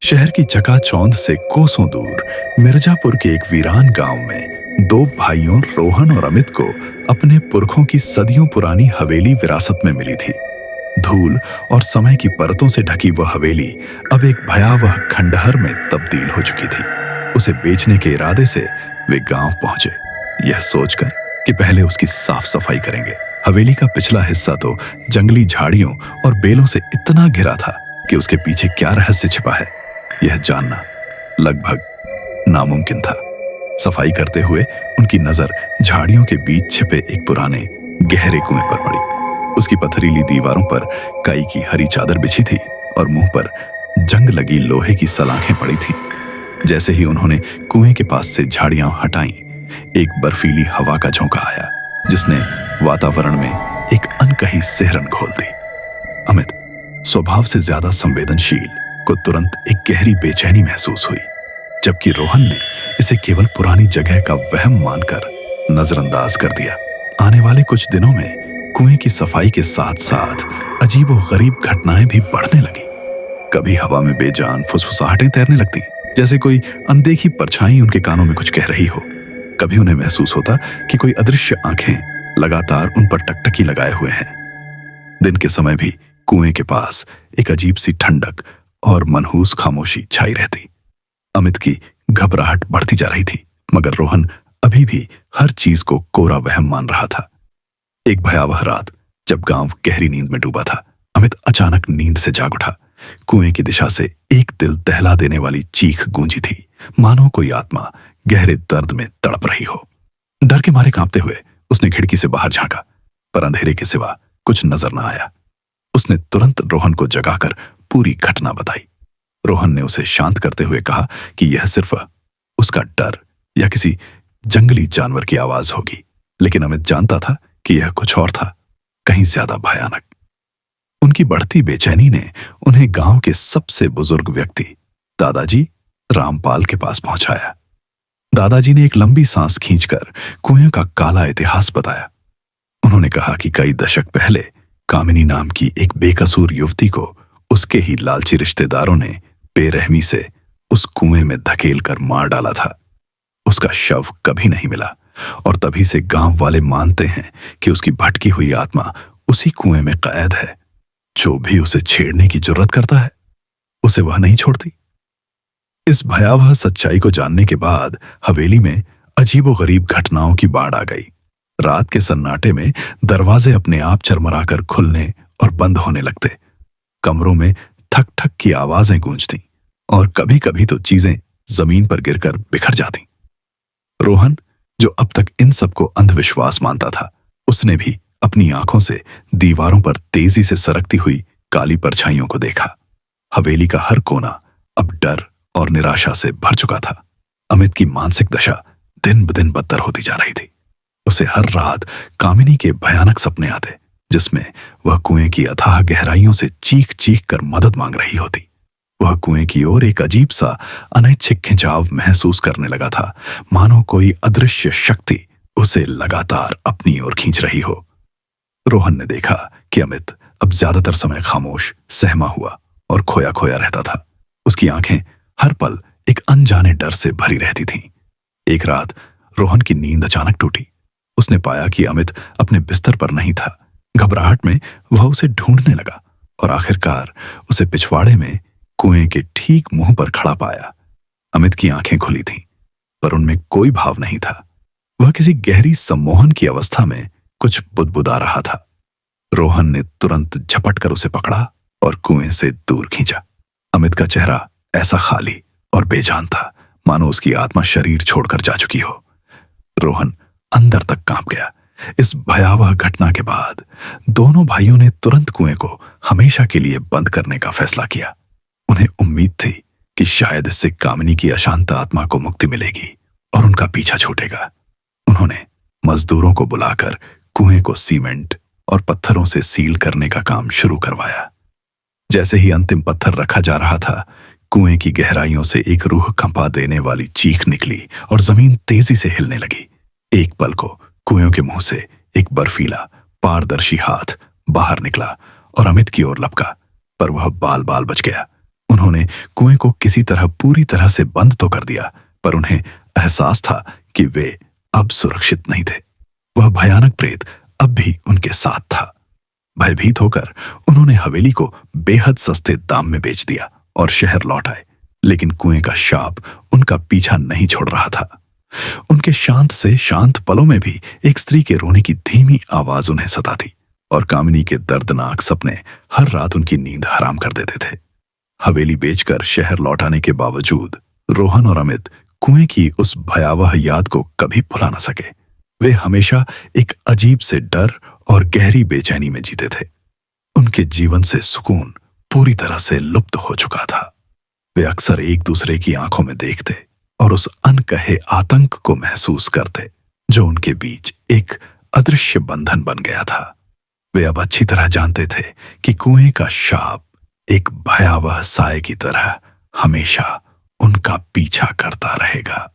शहर की चकाचौंध से कोसों दूर मिर्जापुर के एक वीरान गांव में दो भाइयों रोहन और अमित को अपने पुरखों की सदियों पुरानी हवेली विरासत में मिली थी। धूल और समय की परतों से ढकी वह हवेली अब एक भयावह खंडहर में तब्दील हो चुकी थी। उसे बेचने के इरादे से वे गांव पहुंचे, यह सोचकर कि पहले उसकी साफ सफाई करेंगे। हवेली का पिछला हिस्सा तो जंगली झाड़ियों और बेलों से इतना घिरा था कि उसके पीछे क्या रहस्य छिपा है, यह जानना लगभग नामुमकिन था। सफाई करते हुए उनकी नजर झाड़ियों के बीच छिपे एक पुराने गहरे कुएं पर पड़ी। उसकी पथरीली दीवारों पर काई की हरी चादर बिछी थी और मुंह पर जंग लगी लोहे की सलाखें पड़ी थीं। जैसे ही उन्होंने कुएं के पास से झाड़ियां हटाईं, एक बर्फीली हवा का झोंका आया जिसने वातावरण में एक अनकही सिहरन घोल दी। अमित, स्वभाव से ज्यादा संवेदनशील, को तुरंत एक गहरी बेचैनी महसूस हुई, जबकि रोहन ने इसे केवल पुरानी जगह का वहम मानकर नजरअंदाज कर दिया। आने वाले कुछ दिनों में कुएं की सफाई के साथ साथ अजीबोगरीब घटनाएं भी बढ़ने लगी। कभी हवा में बेजान फुसफुसाहटें तैरने लगती, जैसे कोई अनदेखी परछाई उनके कानों में कुछ कह रही हो। कभी उन्हें महसूस होता कि कोई अदृश्य आंखें लगातार उन पर टकटकी लगाए हुए हैं। दिन के समय भी कुएं के पास एक अजीब सी ठंडक और मनहूस खामोशी छाई रहती। अमित की घबराहट बढ़ती जा रही थी, मगर रोहन अभी भी हर चीज को कोरा वहम मान रहा था। एक भयावह रात, जब गांव गहरी नींद में डूबा था, अमित अचानक नींद से जाग उठा। कुएं की दिशा से एक दिल दहला देने वाली चीख गूंजी थी, मानो कोई आत्मा गहरे दर्द में तड़प रही हो। डर के मारे कांपते हुए उसने खिड़की से बाहर झांका, पर अंधेरे के सिवा कुछ नजर न आया। उसने तुरंत रोहन को जगाकर पूरी घटना बताई। रोहन ने उसे शांत करते हुए कहा कि यह सिर्फ उसका डर या किसी जंगली जानवर की आवाज होगी, लेकिन अमित जानता था कि यह कुछ और था, कहीं ज्यादा भयानक। उनकी बढ़ती बेचैनी ने उन्हें गांव के सबसे बुजुर्ग व्यक्ति दादाजी रामपाल के पास पहुंचाया। दादाजी ने एक लंबी सांस खींचकर कुएं का काला इतिहास बताया। उन्होंने कहा कि कई दशक पहले कामिनी नाम की एक बेकसूर युवती को उसके ही लालची रिश्तेदारों ने बेरहमी से उस कुएं में धकेल कर मार डाला था। उसका शव कभी नहीं मिला और तभी से गांव वाले मानते हैं कि उसकी भटकी हुई आत्मा उसी कुएं में कैद है। जो भी उसे छेड़ने की जुर्रत करता है, उसे वह नहीं छोड़ती। इस भयावह सच्चाई को जानने के बाद हवेली में अजीबोगरीब घटनाओं की बाढ़ आ गई। रात के सन्नाटे में दरवाजे अपने आप चरमराकर खुलने और बंद होने लगते। कमरों में ठक ठक की आवाजें गूंजती और कभी कभी तो चीजें जमीन पर गिरकर बिखर जाती। रोहन, जो अब तक इन सबको अंधविश्वास मानता था, उसने भी अपनी आंखों से दीवारों पर तेजी से सरकती हुई काली परछाइयों को देखा। हवेली का हर कोना अब डर और निराशा से भर चुका था। अमित की मानसिक दशा दिन ब दिन बदतर होती जा रही थी। उसे हर रात कामिनी के भयानक सपने आते, जिसमें वह कुएं की अथाह गहराइयों से चीख चीख कर मदद मांग रही होती। वह कुएं की ओर एक अजीब सा अनैच्छिक खिंचाव महसूस करने लगा था, मानो कोई अदृश्य शक्ति उसे लगातार अपनी ओर खींच रही हो। रोहन ने देखा कि अमित अब ज्यादातर समय खामोश, सहमा हुआ और खोया खोया रहता था। उसकी आंखें हर पल एक अनजाने डर से भरी रहती थीं। एक रात रोहन की नींद अचानक टूटी। उसने पाया कि अमित अपने बिस्तर पर नहीं था। घबराहट में वह उसे ढूंढने लगा और आखिरकार उसे पिछवाड़े में कुएं के ठीक मुंह पर खड़ा पाया। अमित की आंखें खुली थीं, पर उनमें कोई भाव नहीं था। वह किसी गहरी सम्मोहन की अवस्था में कुछ बुदबुदा रहा था। रोहन ने तुरंत झपट कर उसे पकड़ा और कुएं से दूर खींचा। अमित का चेहरा ऐसा खाली और बेजान था, मानो उसकी आत्मा शरीर छोड़कर जा चुकी हो। रोहन अंदर तक कांप गया। इस भयावह घटना के बाद दोनों भाइयों ने तुरंत कुएं को हमेशा के लिए बंद करने का फैसला किया। उन्हें उम्मीद थी कि शायद इससे कामिनी की अशांत आत्मा को मुक्ति मिलेगी और उनका पीछा छूटेगा। उन्होंने मजदूरों को बुलाकर कुएं को सीमेंट और पत्थरों से सील करने का काम शुरू करवाया। जैसे ही अंतिम पत्थर रखा जा रहा था, कुएं की गहराइयों से एक रूह कंपा देने वाली चीख निकली और जमीन तेजी से हिलने लगी। एक पल को कुएं के मुंह से एक बर्फीला, पारदर्शी हाथ बाहर निकला और अमित की ओर लपका, पर वह बाल बाल बच गया। उन्होंने कुएं को किसी तरह पूरी तरह से बंद तो कर दिया, पर उन्हें एहसास था कि वे अब सुरक्षित नहीं थे। वह भयानक प्रेत अब भी उनके साथ था। भयभीत होकर उन्होंने हवेली को बेहद सस्ते दाम में बेच दिया और शहर लौट आए। लेकिन कुएं का शाप उनका पीछा नहीं छोड़ रहा था। उनके शांत से शांत पलों में भी एक स्त्री के रोने की धीमी आवाज उन्हें सताती और कामिनी के दर्दनाक सपने हर रात उनकी नींद हराम कर देते थे। हवेली बेचकर शहर लौट आने के बावजूद रोहन और अमित कुएं की उस भयावह याद को कभी भुला न सके। वे हमेशा एक अजीब से डर और गहरी बेचैनी में जीते थे। उनके जीवन से सुकून पूरी तरह से लुप्त हो चुका था। वे अक्सर एक दूसरे की आंखों में देखते और उस अनकहे आतंक को महसूस करते जो उनके बीच एक अदृश्य बंधन बन गया था। वे अब अच्छी तरह जानते थे कि कुएं का शाप एक भयावह साए की तरह हमेशा उनका पीछा करता रहेगा।